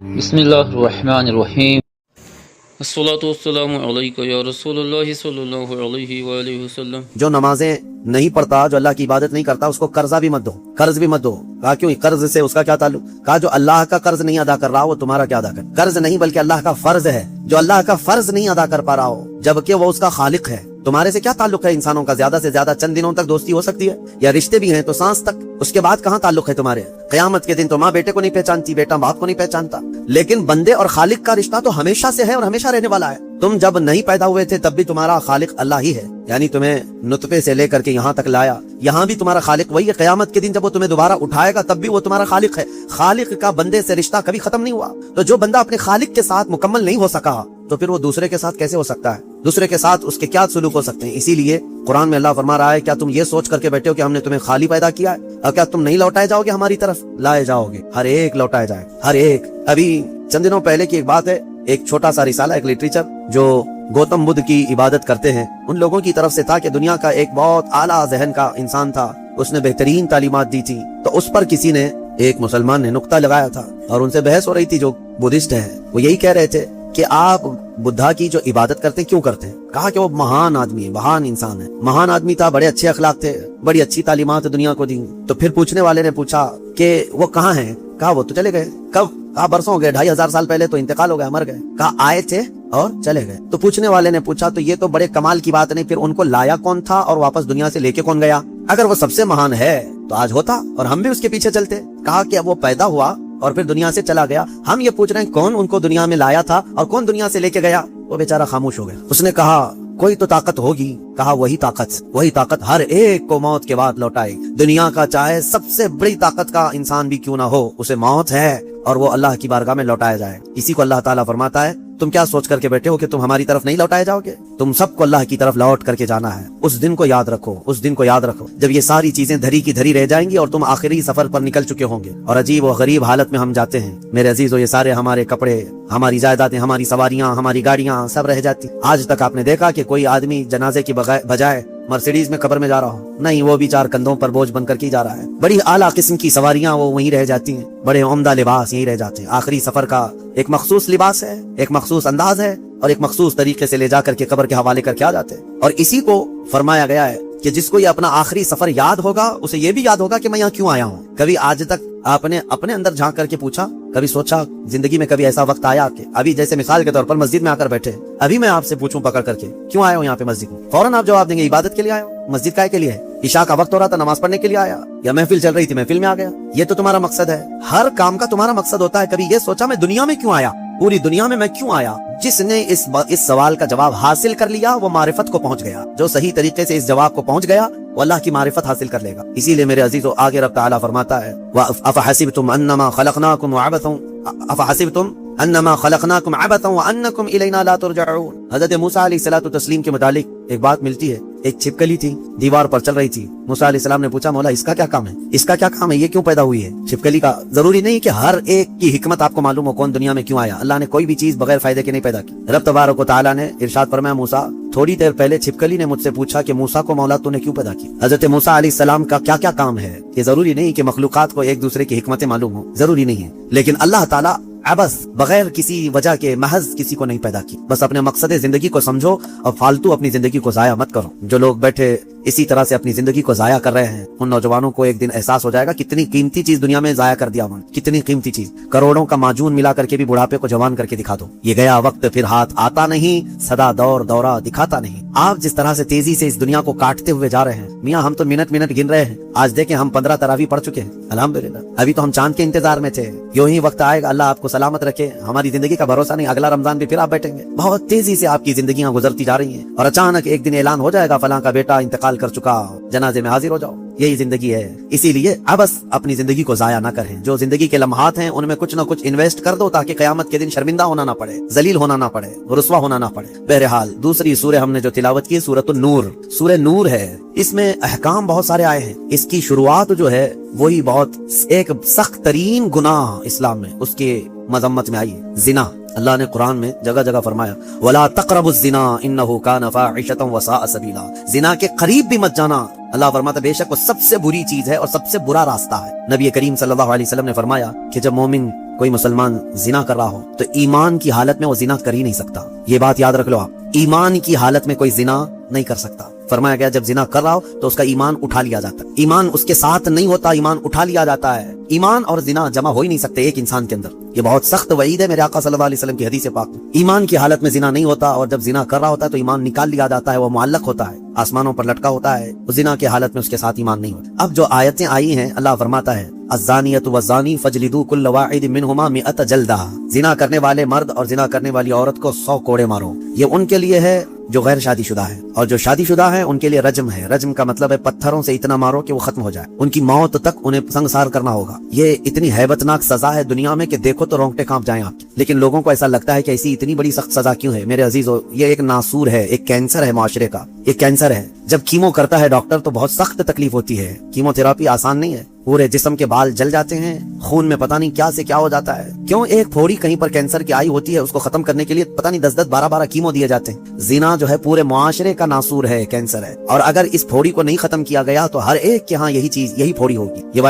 بسم اللہ الرحمن الرحیم الصلاۃ والسلام علیک یا رسول اللہ صلی اللہ علیہ وآلہ وسلم۔ جو نمازیں نہیں پڑھتا، جو اللہ کی عبادت نہیں کرتا، اس کو قرضہ بھی مت دو، قرض بھی مت دو۔ کہا کیوں؟ قرض سے اس کا کیا تعلق؟ کہا جو اللہ کا قرض نہیں ادا کر رہا وہ تمہارا کیا ادا کر؟ قرض نہیں بلکہ اللہ کا فرض ہے، جو اللہ کا فرض نہیں ادا کر پا رہا ہو جبکہ وہ اس کا خالق ہے۔ تمہارے سے کیا تعلق ہے انسانوں کا؟ زیادہ سے زیادہ چند دنوں تک دوستی ہو سکتی ہے، یا رشتے بھی ہیں تو سانس تک، اس کے بعد کہاں تعلق ہے تمہارے؟ قیامت کے دن تو ماں بیٹے کو نہیں پہچانتی، بیٹا باپ کو نہیں پہچانتا، لیکن بندے اور خالق کا رشتہ تو ہمیشہ سے ہے اور ہمیشہ رہنے والا ہے۔ تم جب نہیں پیدا ہوئے تھے تب بھی تمہارا خالق اللہ ہی ہے، یعنی تمہیں نطفے سے لے کر کے یہاں تک لایا، یہاں بھی تمہارا خالق وہی ہے۔ قیامت کے دن جب وہ تمہیں دوبارہ اٹھائے گا تب بھی وہ تمہارا خالق ہے۔ خالق کا بندے سے رشتہ کبھی ختم نہیں ہوا، تو جو بندہ اپنے خالق کے ساتھ مکمل نہیں ہو سکا تو پھر وہ دوسرے کے ساتھ کیسے ہو سکتا ہے؟ دوسرے کے ساتھ اس کے کیا سلوک ہو سکتے ہیں؟ اسی لیے قرآن میں اللہ فرما رہا ہے، کیا تم یہ سوچ کر کے بیٹھے ہو کہ ہم نے تمہیں خالی پیدا کیا ہے اور کیا تم نہیں لوٹائے جاؤ گے؟ ہماری طرف لائے جاؤ گے، ہر ایک لوٹائے جائے، ہر ایک۔ ابھی چند دنوں پہلے کی ایک بات ہے، ایک چھوٹا سا رسالہ، ایک لٹریچر جو گوتم بدھ کی عبادت کرتے ہیں ان لوگوں کی طرف سے تھا، کہ دنیا کا ایک بہت اعلیٰ ذہن کا انسان تھا، اس نے بہترین تعلیمات دی تھی، تو اس پر کسی نے، ایک مسلمان نے نقطہ لگایا تھا اور ان سے بحث ہو رہی تھی، جو بدھسٹ ہیں وہ یہی کہہ رہے تھے کہ آپ بدھا کی جو عبادت کرتے ہیں کیوں کرتے ہیں؟ کہا کہ وہ مہان آدمی ہے، مہان انسان ہے، مہان آدمی تھا، بڑے اچھے اخلاق تھے، بڑی اچھی تعلیمات دنیا کو دی۔ تو پھر پوچھنے والے نے پوچھا کہ وہ کہاں ہیں؟ کہا وہ تو چلے گئے۔ کب؟ کہا برسوں ہو گئے، 2500 سال پہلے تو انتقال ہو گیا، مر گئے۔ کہا آئے تھے اور چلے گئے۔ تو پوچھنے والے نے پوچھا تو یہ تو بڑے کمال کی بات نہیں، پھر ان کو لایا کون تھا اور واپس دنیا سے لے کے کون گیا؟ اگر وہ سب سے مہان ہے تو آج ہوتا اور ہم بھی اس کے پیچھے چلتے۔ کہا کہ وہ پیدا ہوا اور پھر دنیا سے چلا گیا، ہم یہ پوچھ رہے ہیں کون ان کو دنیا میں لایا تھا اور کون دنیا سے لے کے گیا؟ وہ بیچارہ خاموش ہو گیا۔ اس نے کہا کوئی تو طاقت ہوگی۔ کہا وہی طاقت ہر ایک کو موت کے بعد لوٹائے گی۔ دنیا کا چاہے سب سے بڑی طاقت کا انسان بھی کیوں نہ ہو، اسے موت ہے اور وہ اللہ کی بارگاہ میں لوٹایا جائے۔ اسی کو اللہ تعالیٰ فرماتا ہے، تم کیا سوچ کر کے بیٹھے ہو کہ تم ہماری طرف نہیں لوٹائے جاؤ گے؟ تم سب کو اللہ کی طرف لوٹ کر کے جانا ہے۔ اس دن کو یاد رکھو، اس دن کو یاد رکھو جب یہ ساری چیزیں دھری کی دھری رہ جائیں گی اور تم آخری سفر پر نکل چکے ہوں گے اور عجیب و غریب حالت میں ہم جاتے ہیں۔ میرے عزیزو، یہ سارے ہمارے کپڑے، ہماری جائیدادیں، ہماری سواریاں، ہماری گاڑیاں سب رہ جاتی۔ آج تک آپ نے دیکھا کہ کوئی آدمی جنازے کی بجائے مرسیڈیز میں قبر میں جا رہا ہو؟ نہیں، وہ بھی 4 کندھوں پر بوجھ بن کر کے جا رہا ہے۔ بڑی اعلیٰ قسم کی سواریاں وہ وہیں رہ جاتی ہیں، بڑے عمدہ لباس یہیں رہ جاتے ہیں۔ آخری سفر کا ایک مخصوص لباس ہے، ایک مخصوص انداز ہے اور ایک مخصوص طریقے سے لے جا کر کے قبر کے حوالے کر کے آ جاتے ہیں۔ اور اسی کو فرمایا گیا ہے کہ جس کو یہ اپنا آخری سفر یاد ہوگا اسے یہ بھی یاد ہوگا کہ میں یہاں کیوں آیا ہوں۔ کبھی آج تک آپ نے اپنے اندر جھانک کر کے پوچھا، کبھی سوچا زندگی میں کبھی ایسا وقت آیا کہ ابھی جیسے مثال کے طور پر مسجد میں آ کر بیٹھے، ابھی میں آپ سے پوچھوں پکڑ کر کے کیوں آیا ہوں یہاں پہ مسجد میں، فوراً آپ جواب دیں گے عبادت کے لیے آیا ہوں۔ مسجد کائے کے لیے ہے؟ عشاء کا وقت ہو رہا تھا، نماز پڑھنے کے لیے آیا، یا محفل چل رہی تھی محفل میں آ گیا؟ یہ تو تمہارا مقصد ہے، ہر کام کا تمہارا مقصد ہوتا ہے۔ کبھی یہ سوچا میں دنیا میں کیوں آیا، پوری دنیا میں کیوں آیا؟ جس نے اس سوال کا جواب حاصل کر لیا وہ معرفت کو پہنچ گیا، جو صحیح طریقے سے اس جواب کو پہنچ گیا وہ اللہ کی معرفت حاصل کر لے گا۔ اسی لیے میرے عزیزو، آگے رب تعالیٰ فرماتا ہے افحسبتم انما خلقناکم عبثا وانکم الینا لا ترجعون۔ حضرت موسیٰ علیہ الصلوۃ والتسلیم کے متعلق ایک بات ملتی ہے، ایک چھپکلی تھی دیوار پر چل رہی تھی، موسیٰ علیہ السلام نے پوچھا مولا اس کا کیا کام ہے، اس کا کیا کام ہے، یہ کیوں پیدا ہوئی ہے چھپکلی کا؟ ضروری نہیں کہ ہر ایک کی حکمت آپ کو معلوم ہو کون دنیا میں کیوں آیا۔ اللہ نے کوئی بھی چیز بغیر فائدے کے نہیں پیدا کی۔ رب تبارک و تعالیٰ نے ارشاد فرمایا موسیٰ، تھوڑی دیر پہلے چھپکلی نے مجھ سے پوچھا کہ موسیٰ کو مولا تو نے کیوں پیدا کی؟ حضرت موسیٰ علیہ السلام کا کیا کیا کام ہے؟ یہ ضروری نہیں کہ مخلوقات کو ایک دوسرے کی حکمتیں معلوم ہوں، ضروری نہیں ہے، لیکن اللہ تعالیٰ عبث بغیر کسی وجہ کے محض کسی کو نہیں پیدا کی۔ بس اپنے مقصد زندگی کو سمجھو اور فالتو اپنی زندگی کو ضائع مت کرو۔ جو لوگ بیٹھے اسی طرح سے اپنی زندگی کو ضائع کر رہے ہیں ان نوجوانوں کو ایک دن احساس ہو جائے گا کتنی قیمتی چیز دنیا میں ضائع کر دیا انہوں نے، کتنی قیمتی چیز۔ کروڑوں کا معجون ملا کر کے بھی بڑھاپے کو جوان کر کے دکھا دو، یہ گیا وقت پھر ہاتھ آتا نہیں، سدا دورہ دکھاتا نہیں۔ آپ جس طرح سے تیزی سے اس دنیا کو کاٹتے ہوئے جا رہے ہیں، میاں ہم تو منٹ گن رہے ہیں۔ آج دیکھیں ہم 15 تراویح پڑھ چکے ہیں الحمدللہ، ابھی تو ہم چاند کے انتظار میں تھے۔ یوں ہی وقت آئے گا، اللہ آپ کو سلامت رکھے، ہماری زندگی کا بھروسہ نہیں، اگلا رمضان بھی پھر آپ بیٹھیں گے۔ بہت تیزی سے آپ کی زندگیاں گزرتی جا رہی ہیں اور اچانک ایک دن اعلان ہو جائے گا فلاں کا بیٹا انتقال کر چکا، جنازے میں حاضر ہو جاؤ۔ یہی زندگی ہے، اسی لیے عبث اپنی زندگی کو ضائع نہ کریں۔ جو زندگی کے لمحات ہیں ان میں کچھ نہ کچھ انویسٹ کر دو تاکہ قیامت کے دن شرمندہ ہونا نہ پڑے، ذلیل ہونا نہ پڑے، رسوا ہونا نہ پڑے۔ بہرحال دوسری سورہ ہم نے جو تلاوت کی سورۃ النور، سورہ نور ہے، اس میں احکام بہت سارے آئے ہیں۔ اس کی شروعات جو ہے وہی بہت ایک سخت ترین گناہ اسلام میں اس کے مذمت میں آئی ہے، زنا۔ اللہ نے قرآن میں جگہ جگہ فرمایا وَلَا تَقْرَبُوا الزِّنَا إِنَّهُ كَانَ فَاحِشَةً وَسَاءَ سَبِيلًا، زنا کے قریب بھی مت جانا۔ اللہ فرماتا بے شک وہ سب سے بری چیز ہے اور سب سے برا راستہ ہے۔ نبی کریم صلی اللہ علیہ وسلم نے فرمایا کہ جب مومن کوئی مسلمان زنا کر رہا ہو تو ایمان کی حالت میں وہ زنا کر ہی نہیں سکتا. یہ بات یاد رکھ لو آپ، ایمان کی حالت میں کوئی زنا نہیں کر سکتا. فرمایا گیا جب زنا کر رہا ہو تو اس کا ایمان اٹھا لیا جاتا ہے. ایمان اس کے ساتھ نہیں ہوتا، ایمان اٹھا لیا جاتا ہے. ایمان اور زنا جمع ہو ہی نہیں سکتے ایک انسان کے اندر. یہ بہت سخت وعید ہے میرے آقا صلی اللہ علیہ وسلم کی حدیث پاک میں. ایمان کی حالت میں زنا نہیں ہوتا، اور جب زنا کر رہا ہوتا ہے تو ایمان نکال لیا جاتا ہے، وہ معلق ہوتا ہے، آسمانوں پر لٹکا ہوتا ہے. زنا کی حالت میں اس کے ساتھ ایمان نہیں ہوتا. اب جو آیتیں آئی ہیں اللہ فرماتا ہے الزانیۃ والزانی فجلدوا کل واحد منہما 100 جلدہ. زنا کرنے والے مرد اور زنا کرنے والی عورت کو 100 کوڑے مارو. یہ ان کے لیے ہے جو غیر شادی شدہ ہے، اور جو شادی شدہ ہے ان کے لیے رجم ہے. رجم کا مطلب ہے پتھروں سے اتنا مارو کہ وہ ختم ہو جائے، ان کی موت تک انہیں سنگسار کرنا ہوگا. یہ اتنی ہیبت ناک سزا ہے دنیا میں کہ دیکھو تو رونگٹے کانپ جائیں آپ. لیکن لوگوں کو ایسا لگتا ہے کہ ایسی اتنی بڑی سخت سزا کیوں ہے؟ میرے عزیزو، یہ ایک ناسور ہے، ایک کینسر ہے معاشرے کا. یہ کینسر ہے. جب کیمو کرتا ہے ڈاکٹر تو بہت سخت تکلیف ہوتی ہے. کیمو تھراپی آسان نہیں ہے. پورے جسم کے بال جل جاتے ہیں، خون میں پتہ نہیں کیا سے کیا ہو جاتا ہے. کیوں؟ ایک پھوڑی کہیں پر کینسر کی آئی ہوتی ہے، اس کو ختم کرنے کے لیے پتہ نہیں 10 12 کیمو دیے جاتے ہیں. زنا جو ہے پورے معاشرے کا ناسور ہے، کینسر ہے. اور اگر اس پھوڑی کو نہیں ختم کیا گیا تو ہر ایک کے ہاں یہی پھوڑی ہوگی. یہ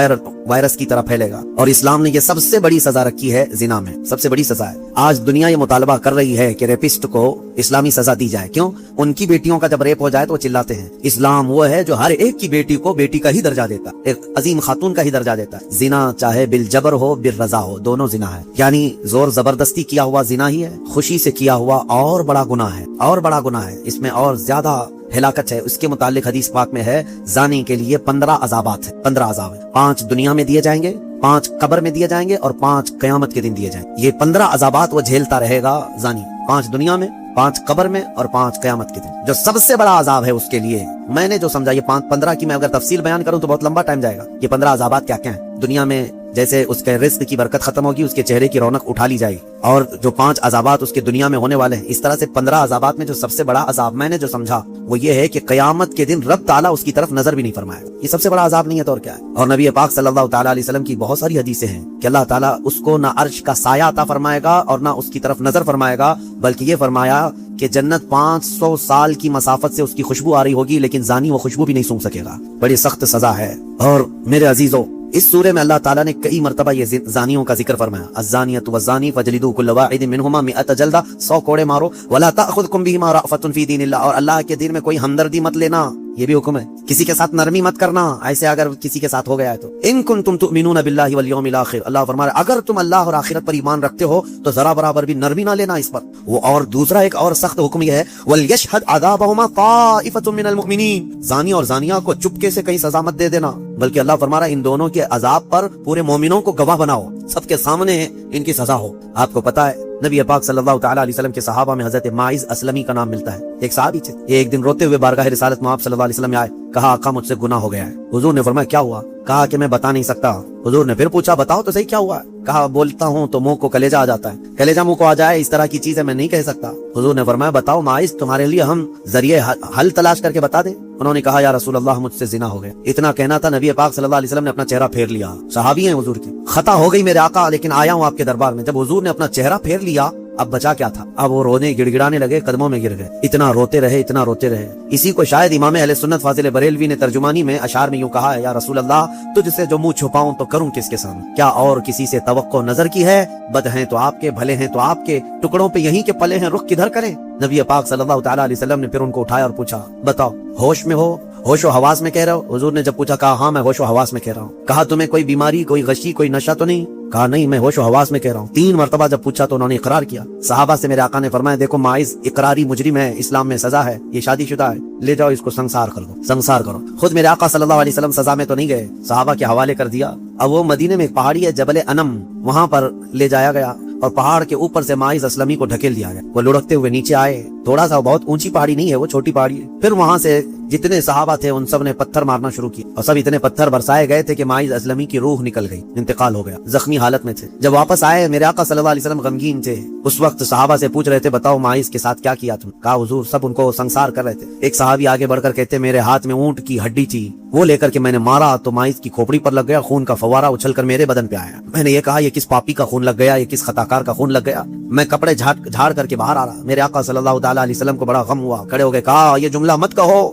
وائرس کی طرح پھیلے گا. اور اسلام نے یہ سب سے بڑی سزا رکھی ہے زنا میں، سب سے بڑی سزا ہے. آج دنیا یہ مطالبہ کر رہی ہے کہ ریپسٹ کو اسلامی سزا دی جائے. کیوں؟ ان کی بیٹیوں کا جب ریپ ہو جائے تو وہ چلاتے ہیں اسلام وہ ہے جو ہر ایک کی بیٹی کو بیٹی کا ہی درجہ دیتا ہے، ایک عظیم خاتون کا ہی درجہ دیتا ہے. زنا چاہے بالجبر ہو بالرضا ہو، دونوں زنا ہے. یعنی زور زبردستی کیا ہوا زنا ہی ہے، خوشی سے کیا ہوا اور بڑا گناہ ہے، اور بڑا گناہ ہے. اس میں اور زیادہ ہلاکت ہے. اس کے متعلق حدیث پاک میں ہے زانی کے لیے 15 عذابات ہیں. 15 عذاب ہیں. 5 دنیا میں دیے جائیں گے، 5 قبر میں دیے جائیں گے، اور 5 قیامت کے دن دیے جائیں گے. یہ 15 عذابات وہ جھیلتا رہے گا زانی. 5 دنیا میں، 5 قبر میں، اور 5 قیامت کے دن. جو سب سے بڑا عذاب ہے اس کے لیے میں نے جو سمجھا، یہ 15 کی میں اگر تفصیل بیان کروں تو بہت لمبا ٹائم جائے گا. یہ 15 عذابات کیا کیا ہیں؟ دنیا میں جیسے اس کے رزق کی برکت ختم ہوگی، اس کے چہرے کی رونق اٹھا لی جائے گی، اور جو 5 عذابات اس کے دنیا میں ہونے والے ہیں، اس طرح سے 15 عذابات میں جو سب سے بڑا عذاب میں نے جو سمجھا وہ یہ ہے کہ قیامت کے دن رب تعالیٰ اس کی طرف نظر بھی نہیں فرمائے گا. یہ سب سے بڑا عذاب نہیں ہے تو اور کیا ہے؟ اور نبی پاک صلی اللہ تعالیٰ علیہ وسلم کی بہت ساری حدیثیں ہیں کہ اللہ تعالیٰ اس کو نہ عرش کا سایہ عطا فرمائے گا اور نہ اس کی طرف نظر فرمائے گا، بلکہ یہ فرمایا کہ جنت 500 سال کی مسافت سے اس کی خوشبو آ رہی ہوگی، لیکن زانی وہ خوشبو بھی نہیں سونگھ سکے گا. بڑی سخت سزا ہے. اور میرے عزیزو، اس سورے میں اللہ تعالیٰ نے کئی مرتبہ یہ زانیوں کا ذکر فرمایا. الزانیۃ والزانی فجلدوا کل واحد منہما 100 جلدہ. 100 کوڑے مارو. ولا تأخذکم بہما رأفۃ فی دین اللہ. اور اللہ کے دین میں کوئی ہمدردی مت لینا، یہ بھی حکم ہے. کسی کے ساتھ نرمی مت کرنا، ایسے اگر کسی کے ساتھ ہو گیا ہے تو. ان کنتم تؤمنون باللہ والیوم الاخر. اللہ فرما رہا ہے اگر تم اللہ اور آخرت پر ایمان رکھتے ہو تو ذرا برابر بھی نرمی نہ لینا اس پر. وہ اور دوسرا ایک اور سخت حکم یہ ہے ولیشہد عذابہما طائفۃ من المؤمنین. زانی اور زانیہ کو چپکے سے کہیں سزا مت دے دینا، بلکہ اللہ فرما رہا ہے ان دونوں کے عذاب پر پورے مومنوں کو گواہ بناؤ، سب کے سامنے ان کی سزا ہو. آپ کو پتا ہے نبی پاک صلی اللہ تعالیٰ علیہ وسلم کے صحابہ میں حضرت ماعز اسلمی کا نام ملتا ہے. ایک صحابی تھے. ایک دن روتے ہوئے بارگاہ رسالت میں آپ صلی اللہ علیہ وسلم میں آئے. کہا آقا مجھ سے گناہ ہو گیا ہے. حضور نے فرمایا کیا ہوا؟ کہا کہ میں بتا نہیں سکتا. حضور نے پھر پوچھا بتاؤ تو صحیح کیا ہوا ہے؟ کہا بولتا ہوں تو منہ کو کلیجہ آ جاتا ہے. کلیجہ منہ کو آ جائے اس طرح کی چیزیں میں نہیں کہہ سکتا. حضور نے فرمایا بتاؤ ماعز تمہارے لیے ہم ذریعے حل تلاش کر کے بتا دیں. انہوں نے کہا یا رسول اللہ مجھ سے زنا ہو گیا. اتنا کہنا تھا نبی پاک صلی اللہ علیہ وسلم نے اپنا چہرہ پھیر لیا. صحابی ہیں حضور کے. خطا ہو گئی میرے آقا لیکن آیا ہوں آپ کے دربار میں. جب حضور نے اپنا چہرہ پھیر لیا اب بچا کیا تھا؟ اب وہ رونے گڑ گڑانے لگے، قدموں میں گر گئے. اتنا روتے رہے، اتنا روتے رہے. اسی کو شاید امام اہل سنت فاضل بریلوی نے ترجمانی میں اشعار میں یوں کہا ہے یا رسول اللہ تجھ سے جو منہ چھپاؤں تو کروں کس کے سامنے. کیا اور کسی سے توقع نظر کی ہے؟ بد ہیں تو آپ کے، بھلے ہیں تو آپ کے، ٹکڑوں پہ یہیں کے پلے ہیں، رخ کدھر کریں؟ نبی پاک صلی اللہ تعالیٰ علیہ وسلم نے پھر ان کو اٹھایا اور پوچھا بتاؤ ہوش میں ہو، ہوش و حواس میں کہہ رہے ہو؟ حضور نے جب پوچھا کہا ہاں میں ہوش و حواس میں کہہ رہا ہوں. کہا تمہیں کوئی بیماری، کوئی غشی، کوئی نشہ تو نہیں؟ کہا نہیں میں ہوش و حواس میں کہہ رہا ہوں. 3 مرتبہ جب پوچھا تو انہوں نے اقرار کیا. صحابہ سے میرے آقا نے فرمایا دیکھو ماعز اقراری مجرم ہے، اسلام میں سزا ہے، یہ شادی شدہ ہے، لے جاؤ اس کو سنسار کر دو، سنسار کرو. خود میرے آقا صلی اللہ علیہ وسلم سزا میں تو نہیں گئے، صحابہ کے حوالے کر دیا. اب وہ مدینے میں ایک پہاڑی ہے جبل انم، وہاں پر لے جایا گیا اور پہاڑ کے اوپر سے ماعز اسلمی کو ڈھکیل دیا گیا. وہ لڑکتے ہوئے نیچے آئے. تھوڑا سا بہت اونچی پہاڑی نہیں ہے، وہ چھوٹی پہاڑی ہے. پھر وہاں سے جتنے صحابہ تھے ان سب نے پتھر مارنا شروع کیا اور سب اتنے پتھر برسائے گئے تھے کہ ماعز اسلمی کی روح نکل گئی، انتقال ہو گیا، زخمی حالت میں تھے. جب واپس آئے میرے آقا صلی اللہ علیہ وسلم غمگین تھے. اس وقت صحابہ سے پوچھ رہے تھے بتاؤ ماعز کے ساتھ کیا کیا تم؟ کہا حضور سب ان کو سنسار کر رہے تھے. ایک صحابی آگے بڑھ کر کہتے میرے ہاتھ میں اونٹ کی ہڈی تھی، وہ لے کر کے میں نے مارا تو ماعز کی کھوپڑی پر لگ گیا، خون کا فوارہ اچھل کر میرے بدن پہ آیا. میں نے یہ کہا یہ کس پاپی کا خون لگ گیا، یہ کس خطاکار کا خون لگ گیا؟ میں کپڑے جھاڑ کر کے باہر آ رہا. میرے آقا صلی اللہ تعالیٰ علیہ وسلم کو بڑا غم ہوا، کھڑے ہو گئے. کہا یہ جملہ مت کہو،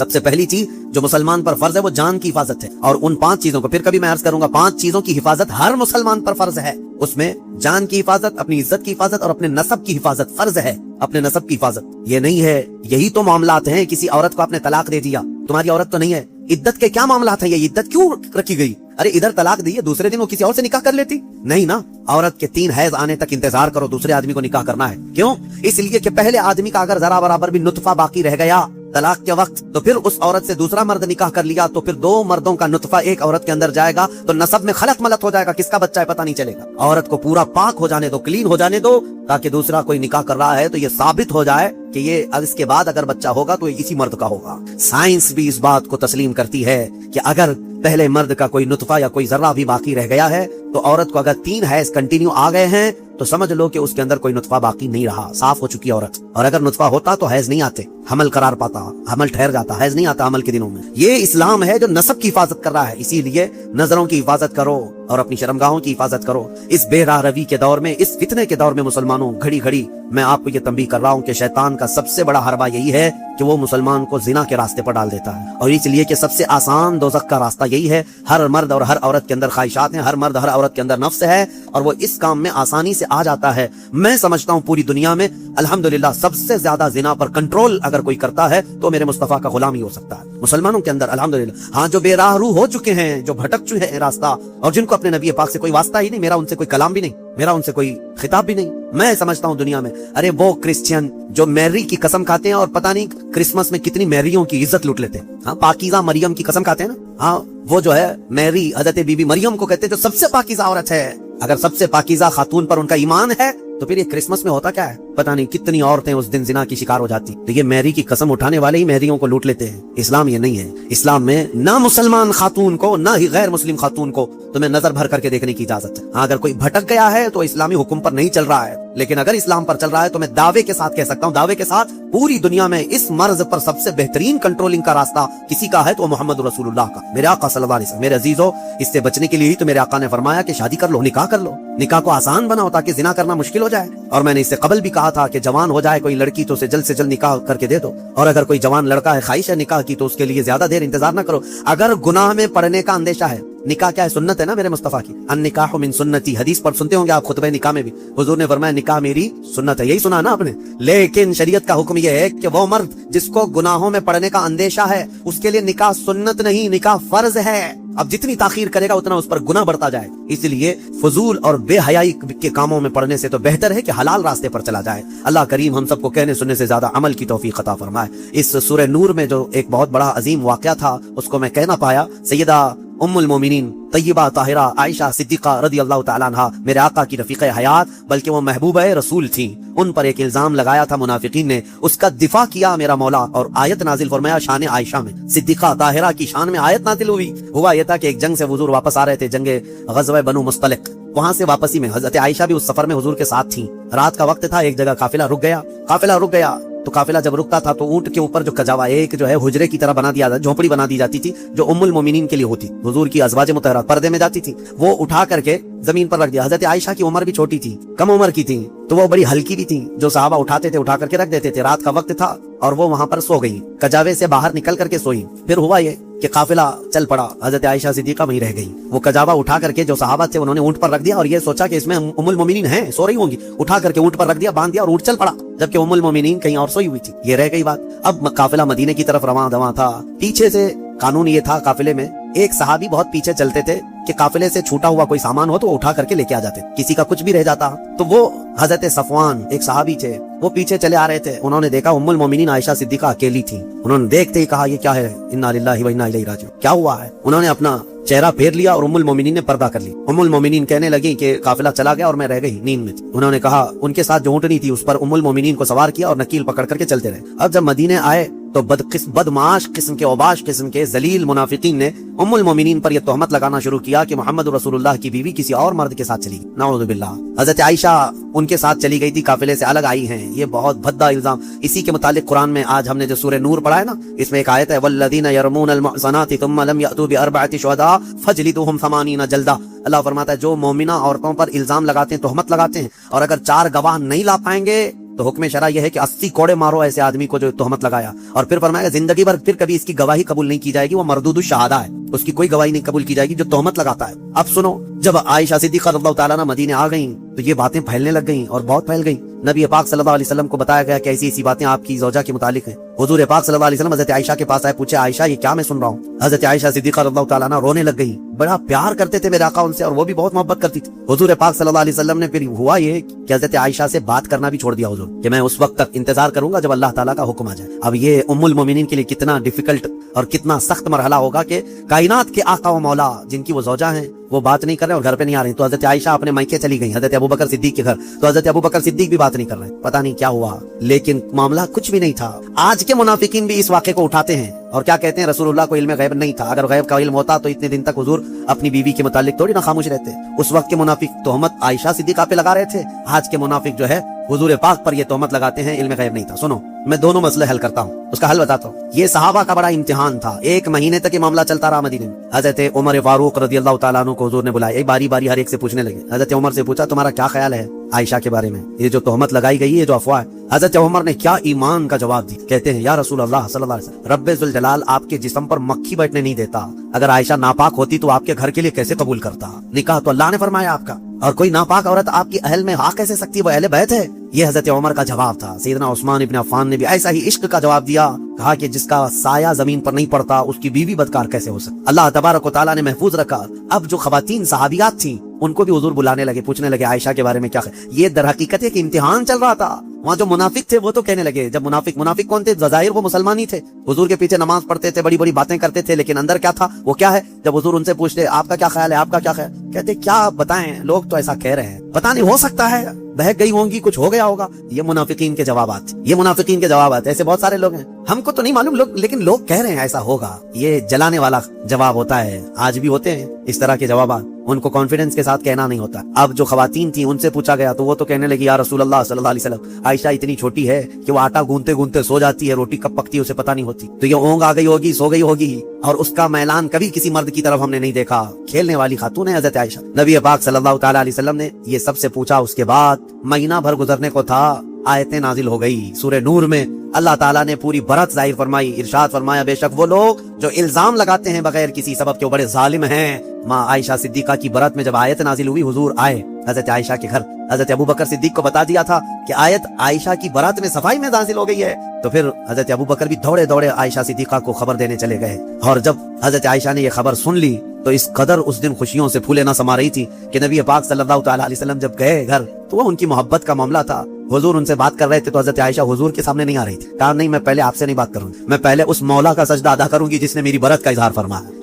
سب سے پہلی چیز جو مسلمان پر فرض ہے وہ جان کی حفاظت ہے، اور ان 5 چیزوں کو پھر کبھی میں عرض کروں گا، 5 چیزوں کی حفاظت ہر مسلمان پر فرض ہے۔ اس میں جان کی حفاظت، اپنی عزت کی حفاظت اور اپنے نسب کی حفاظت فرض ہے۔ اپنے نسب کی حفاظت یہ نہیں ہے، یہی تو معاملات ہیں، کسی عورت کو آپ نے طلاق دے دیا، تمہاری عورت تو نہیں ہے، عدت کے کیا معاملات ہیں، یہ عدت کیوں رکھی گئی؟ ارے ادھر طلاق دی ہے، دوسرے دن وہ کسی اور سے نکاح کر لیتی؟ نہیں نا، عورت کے 3 حیض آنے تک انتظار کرو، دوسرے آدمی کو نکاح کرنا ہے۔ کیوں؟ اس لیے کہ پہلے آدمی کا اگر ذرا برابر بھی نطفہ باقی رہ گیا طلاق کے وقت، تو پھر اس عورت سے دوسرا مرد نکاح کر لیا تو پھر 2 مردوں کا نطفہ ایک عورت کے اندر جائے گا، تو نسب میں خلط ملط ہو جائے گا، کس کا بچہ ہے پتہ نہیں چلے گا۔ عورت کو پورا پاک ہو جانے دو، کلین ہو جانے دو، تاکہ دوسرا کوئی نکاح کر رہا ہے تو یہ ثابت ہو جائے کہ یہ اس کے بعد اگر بچہ ہوگا تو اسی مرد کا ہوگا۔ سائنس بھی اس بات کو تسلیم کرتی ہے کہ اگر پہلے مرد کا کوئی نطفہ یا کوئی ذرہ بھی باقی رہ گیا ہے تو عورت کو اگر 3 حیض کنٹینیو آ گئے ہیں تو سمجھ لو کہ اس کے اندر کوئی نطفہ باقی نہیں رہا، صاف ہو چکی عورت۔ اور اگر نطفہ ہوتا تو حیض نہیں آتے، حمل قرار پاتا، حمل ٹھہر جاتا، حیض نہیں آتا حمل کے دنوں میں۔ یہ اسلام ہے جو نسب کی حفاظت کر رہا ہے، اسی لیے نظروں کی حفاظت کرو اور اپنی شرمگاہوں کی حفاظت کرو۔ اس بے راہ روی کے دور میں، اس فتنے کے دور میں مسلمانوں، گھڑی گھڑی میں آپ کو یہ تنبیہ کر رہا ہوں کہ شیطان کا سب سے بڑا حربہ یہی ہے کہ وہ مسلمان کو زنا کے راستے پر ڈال دیتا ہے، اور اس لیے کہ سب سے آسان دوزخ کا راستہ یہی ہے۔ ہر مرد اور ہر عورت کے اندر خواہشات ہیں، ہر مرد ہر عورت کے اندر نفس ہے، اور وہ اس کام میں آسانی سے آ جاتا ہے۔ میں سمجھتا ہوں پوری دنیا میں الحمدللہ سب سے زیادہ زنا پر کنٹرول اگر کوئی کرتا ہے تو میرے مصطفیٰ کا غلام ہی ہو سکتا ہے مسلمانوں کے اندر الحمدللہ۔ ہاں، جو بے راہ رو ہو چکے ہیں، جو بھٹک چکے ہیں راستہ، اور جن کو اپنے نبی پاک سے کوئی واسطہ ہی نہیں، میرا ان سے کوئی کلام بھی نہیں، میرا ان سے کوئی خطاب بھی نہیں، میں سمجھتا ہوں دنیا میں، ارے وہ کرسچین جو میری کی قسم کھاتے ہیں اور پتہ نہیں کرسمس میں کتنی میریوں کی عزت لوٹ لیتے ہیں، ہاں، پاکیزہ مریم کی قسم کھاتے ہیں نا، ہاں، وہ جو ہے میری حضرت بی بی مریم کو کہتے ہیں جو سب سے پاکیزہ عورت ہے۔ اگر سب سے پاکیزہ خاتون پر ان کا ایمان ہے تو پھر یہ کرسمس میں ہوتا کیا ہے؟ پتہ نہیں کتنی عورتیں اس دن زنا کی شکار ہو جاتی، تو یہ میری کی قسم اٹھانے والے ہی میریوں کو لوٹ لیتے ہیں۔ اسلام یہ نہیں ہے، اسلام میں نہ مسلمان خاتون کو نہ ہی غیر مسلم خاتون کو تمہیں نظر بھر کر کے دیکھنے کی اجازت ہے۔ ہاں، اگر کوئی بھٹک گیا ہے تو اسلامی حکم پر نہیں چل رہا ہے، لیکن اگر اسلام پر چل رہا ہے تو میں دعوے کے ساتھ کہہ سکتا ہوں، دعوے کے ساتھ، پوری دنیا میں اس مرض پر سب سے بہترین کنٹرولنگ کا راستہ کسی کا ہے تو محمد رسول اللہ کا، میرے آقا صلی اللہ علیہ وسلم۔ میرے عزیزو، اس سے بچنے کے لیے ہی تو میرے آقا نے فرمایا کہ شادی کر لو، نکاح کر لو، نکاح کو آسان بناؤ تاکہ زنا کرنا مشکل ہو جائے۔ اور میں نے اس سے قبل بھی کہا تھا کہ جوان ہو جائے کوئی لڑکی تو اسے جلد سے جلد نکاح کر کے دے دو، اور اگر کوئی جوان لڑکا ہے خواہش ہے نکاح کی تو اس کے لیے زیادہ دیر انتظار نہ کرو۔ اگر گناہ میں پڑنے کا اندیشہ ہے، نکاح کیا ہے؟ سنت ہے نا میرے مصطفیٰ کی، النکاح من سنتی، حدیث پر سنتے ہوں گے آپ خطبہ نکاح میں بھی، حضور نے فرمایا نکاح میری سنت ہے، یہی سنا نا آپ نے۔ لیکن شریعت کا حکم یہ ہے کہ وہ مرد جس کو گناہوں میں پڑنے کا اندیشہ ہے اس کے لیے نکاح سنت نہیں، نکاح فرض ہے۔ اب جتنی تاخیر کرے گا اتنا اس پر گناہ بڑھتا جائے، اس لیے فضول اور بے حیائی کے کاموں میں پڑنے سے تو بہتر ہے کہ حلال راستے پر چلا جائے۔ اللہ کریم ہم سب کو کہنے سننے سے زیادہ عمل کی توفیق عطا فرمائے۔ اس سورہ نور میں جو ایک بہت بڑا عظیم واقعہ تھا اس کو میں کہہ نہ پایا، سیدہ ام المومنین طیبہ طاہرہ عائشہ صدیقہ رضی اللہ تعالیٰ عنہ میرے آقا کی رفیقہ حیات، بلکہ وہ محبوبہ رسول تھیں، ان پر ایک الزام لگایا تھا منافقین نے، اس کا دفاع کیا میرا مولا اور آیت نازل فرمایا شان عائشہ میں، صدیقہ طاہرہ کی شان میں آیت نازل ہوئی۔ ہوا یہ تھا کہ ایک جنگ سے حضور واپس آ رہے تھے، جنگ غزوہ بنو مصطلق، وہاں سے واپسی میں حضرت عائشہ بھی اس سفر میں حضور کے ساتھ تھیں۔ رات کا وقت تھا، ایک جگہ قافلہ رک گیا تو قافلہ جب رکتا تھا تو اونٹ کے اوپر جو کجاوا ایک جو ہے حجرے کی طرح بنا دیا جاتا، جھونپڑی بنا دی جاتی تھی جو ام المومنین کے لیے ہوتی، حضور کی ازواج مطہرات پردے میں جاتی تھی، وہ اٹھا کر کے زمین پر رکھ دیا۔ حضرت عائشہ کی عمر بھی چھوٹی تھی، کم عمر کی تھی، تو وہ بڑی ہلکی بھی تھی، جو صحابہ اٹھاتے تھے اٹھا کر کے رکھ دیتے تھے۔ رات کا وقت تھا اور وہ وہاں پر سو گئی، کجاوے سے باہر نکل کر کے سوئی۔ پھر ہوا یہ کہ قافلہ چل پڑا، حضرت عائشہ صدیقہ وہیں رہ گئی۔ وہ کجاوا اٹھا کر کے جو صحابہ تھے انہوں نے اونٹ پر رکھ دیا اور یہ سوچا کہ اس میں ام المومنین ہیں، سو رہی ہوں گی، اٹھا کر کے اونٹ پر رکھ دیا، باندھ دیا اور اونٹ چل پڑا، جبکہ ام المومنین کہیں اور سوئی ہوئی تھی۔ یہ رہ گئی بات۔ اب قافلہ مدینے کی طرف رواں دواں تھا، پیچھے سے قانون یہ تھا قافلے میں ایک صحابی بہت پیچھے چلتے تھے کہ قافلے سے چھوٹا ہوا کوئی سامان ہو تو وہ اٹھا کر کے لے کے آ جاتے، کسی کا کچھ بھی رہ جاتا تو وہ حضرت صفوان ایک صحابی تھے، وہ پیچھے چلے آ رہے تھے، انہوں نے دیکھا ام المومنین عائشہ صدیقہ اکیلی تھی، انہوں نے دیکھتے ہی کہا یہ کیا ہے، انا للہ و انا الیہ راجعون، کیا ہوا ہے؟ انہوں نے اپنا چہرہ پھیر لیا اور ام المومنین نے پردہ کر لی۔ ام المومنین کہنے لگی کہ قافلہ چلا گیا اور میں رہ گئی نیند میں تھی۔ انہوں نے کہا ان کے ساتھ جو اونٹنی تھی اس پر ام المومنین کو سوار کیا اور نکیل پکڑ کر کے چلتے رہے۔ اب جب مدینے آئے تو بدمعاش قسم کے، اوباش قسم کے ذلیل منافقین نے ام المومنین پر یہ تہمت لگانا شروع کیا کہ محمد رسول اللہ کی بیوی کسی اور مرد کے ساتھ چلی گئی، نعوذ باللہ۔ حضرت عائشہ ان کے ساتھ چلی گئی تھی، قافلے سے الگ آئی ہیں، یہ بہت بھدا الزام۔ اسی کے متعلق قرآن میں آج ہم نے جو سورہ نور پڑھا ہے نا، اس میں ایک آیت ہے والذین یرمون المحصنات ثم لم یأتوا باربعۃ شہداء فاجلدوہم 80 جلدہ۔ اللہ فرماتا ہے جو مومنہ عورتوں پر الزام لگاتے ہیں، تہمت لگاتے ہیں، اور اگر 4 گواہ نہیں لا پائیں گے تو حکم شرع یہ ہے کہ 80 کوڑے مارو ایسے آدمی کو جو تہمت لگایا، اور پھر فرمایا زندگی بھر پھر کبھی اس کی گواہی قبول نہیں کی جائے گی، وہ مردود الشہادہ ہے، اس کی کوئی گواہی نہیں قبول کی جائے گی جو تہمت لگاتا ہے۔ اب سنو، جب عائشہ صدیقہ رضی اللہ تعالیٰ عنہ مدینے آ گئیں تو یہ باتیں پھیلنے لگ گئیں اور بہت پھیل گئیں۔ نبی پاک صلی اللہ علیہ وسلم کو بتایا گیا کہ ایسی ایسی باتیں آپ کی زوجہ کے متعلق ہیں۔ حضور پاک صلی اللہ علیہ وسلم حضرت عائشہ کے پاس آئے، پوچھے عائشہ یہ کیا میں سن رہا ہوں؟ حضرت عائشہ صدیقہ رضی اللہ تعالیٰ عنہ رونے لگ گئی، بڑا پیار کرتے تھے میرے آقا ان سے، اور وہ بھی بہت محبت کرتی تھی۔ حضور پاک صلی اللہ علیہ وسلم نے پھر ہوا یہ کہ حضرت عائشہ سے بات کرنا بھی چھوڑ دیا حضور، کہ میں اس وقت تک انتظار کروں گا جب اللہ تعالیٰ کا حکم آ جائے۔ اب یہ ام المومنین کے لیے کتنا ڈیفیکلٹ اور کتنا سخت مرحلہ ہوگا کہ کائنات کے آقا و مولا جن کی وہ زوجہ ہیں وہ بات نہیں کر رہے اور گھر پہ نہیں آ رہی، تو حضرت عائشہ اپنے میکے چلی گئی حضرت ابوبکر صدیق کے گھر، تو حضرت ابوبکر صدیق بھی بات نہیں کر رہے، پتہ نہیں کیا ہوا، لیکن معاملہ کچھ بھی نہیں تھا۔ آج کے منافقین بھی اس واقعے کو اٹھاتے ہیں اور کیا کہتے ہیں رسول اللہ کو علم غیب نہیں تھا، اگر غیب کا علم ہوتا تو اتنے دن تک حضور اپنی بیوی کے متعلق تھوڑی نہ خاموش رہتے۔ اس وقت کے منافق تہمت عائشہ صدیقہ پہ لگا رہے تھے، آج کے منافق جو ہے حضور پاک پر یہ تہمت لگاتے ہیں علم غیب نہیں تھا۔ سنو، میں دونوں مسئلے حل کرتا ہوں، اس کا حل بتاتا ہوں۔ یہ صحابہ کا بڑا امتحان تھا، 1 مہینے تک یہ معاملہ چلتا رہا مدینے میں۔ حضرت عمر فاروق رضی اللہ تعالیٰ عنہ کو حضور نے بلایا، ایک باری باری ہر ایک سے پوچھنے لگے۔ حضرت عمر سے پوچھا تمہارا کیا خیال ہے عائشہ کے بارے میں، یہ جو تہمت لگائی گئی ہے، جو افواہ ہے؟ حضرت عمر نے کیا ایمان کا جواب دی، کہتے ہیں یا رسول اللہ صلی اللہ علیہ وسلم، رب ذوالجلال آپ کے جسم پر مکھی بیٹھنے نہیں دیتا، اگر عائشہ ناپاک ہوتی تو آپ کے گھر کے لیے کیسے قبول کرتا؟ نکاح تو اللہ نے فرمایا آپ کا، اور کوئی ناپاک عورت آپ کی اہل میں آ کیسے سکتی ہے، وہ اہل بیت ہے۔ یہ حضرت عمر کا جواب تھا۔ سیدنا عثمان ابن عفان نے بھی ایسا ہی عشق کا جواب دیا، کہا کہ جس کا سایہ زمین پر نہیں پڑتا اس کی بیوی بدکار کیسے ہو سکتی؟ اللہ تبارک و تعالیٰ نے محفوظ رکھا۔ اب جو خواتین صحابیات تھیں ان کو بھی حضور بلانے لگے، پوچھنے لگے عائشہ کے بارے میں کیا خیال؟ یہ در حقیقت ایک امتحان چل رہا تھا۔ وہاں جو منافق تھے وہ تو کہنے لگے، جب منافق کون تھے؟ ظاہر وہ مسلمان ہی تھے، حضور کے پیچھے نماز پڑھتے تھے، بڑی بڑی باتیں کرتے تھے، لیکن اندر کیا تھا وہ کیا ہے؟ جب حضور ان سے پوچھتے آپ کا کیا خیال ہے، آپ کا کیا خیال، کہتے کیا بتائیں، لوگ تو ایسا کہہ رہے ہیں، پتہ نہیں ہو سکتا ہے بہک گئی ہوں گی، کچھ ہو گیا ہوگا۔ یہ منافقین کے جوابات، یہ منافقین کے جوابات۔ ایسے بہت سارے لوگ ہیں، ہم کو تو نہیں معلوم لوگ، لیکن لوگ کہہ رہے ہیں ایسا ہوگا۔ یہ جلانے والا جواب ہوتا ہے، آج بھی ہوتے ہیں اس طرح کے جوابات، ان کو کانفیڈنس کے ساتھ کہنا نہیں ہوتا۔ اب جو خواتین تھیں ان سے پوچھا گیا تو وہ تو کہنے لگی یا رسول اللہ صلی اللہ علیہ وسلم، عائشہ اتنی چھوٹی ہے کہ وہ آٹا گونتے گونتے سو جاتی ہے، روٹی کب پکتی ہے اسے پتہ نہیں ہوتی، تو یہ اونگ آ گئی ہوگی، سو گئی ہوگی، اور اس کا میلان کبھی کسی مرد کی طرف ہم نے نہیں دیکھا۔ کھیلنے والی خاتون ہے حضرت عائشہ۔ نبی پاک صلی اللہ تعالی علیہ وسلم نے یہ سب سے پوچھا، اس کے بعد مہینہ بھر گزرنے کو تھا، آیتیں نازل ہو گئی سورہ نور میں، اللہ تعالیٰ نے پوری برت ظاہر فرمائی، ارشاد فرمایا بے شک وہ لوگ جو الزام لگاتے ہیں بغیر کسی سبب کے وہ بڑے ظالم ہیں۔ ماں عائشہ صدیقہ کی برت میں جب آیت نازل ہوئی، حضور آئے حضرت عائشہ کے گھر، حضرت ابوبکر صدیق کو بتا دیا تھا کہ آیت عائشہ کی برات میں صفائی میں نازل ہو گئی ہے، تو پھر حضرت ابوبکر بھی دوڑے دوڑے عائشہ صدیقہ کو خبر دینے چلے گئے، اور جب حضرت عائشہ نے یہ خبر سن لی تو اس قدر اس دن خوشیوں سے پھولے نہ سما رہی تھی کہ نبی پاک صلی اللہ تعالی علیہ وسلم جب گئے گھر تو وہ ان کی محبت کا معاملہ تھا، حضور ان سے بات کر رہے تھے تو حضرت عائشہ حضور کے سامنے نہیں آ رہی تھی، کہا نہیں میں پہلے آپ سے نہیں بات کروں گی، میں پہلے اس مولا کا سجدہ ادا کروں گی جس نے میری برت کا اظہار فرمایا۔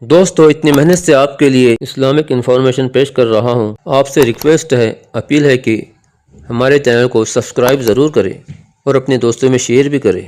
دوستو اتنی محنت سے آپ کے لیے اسلامک انفارمیشن پیش کر رہا ہوں، آپ سے ریکویسٹ ہے، اپیل ہے کہ ہمارے چینل کو سبسکرائب ضرور کریں اور اپنے دوستوں میں شیئر بھی کریں۔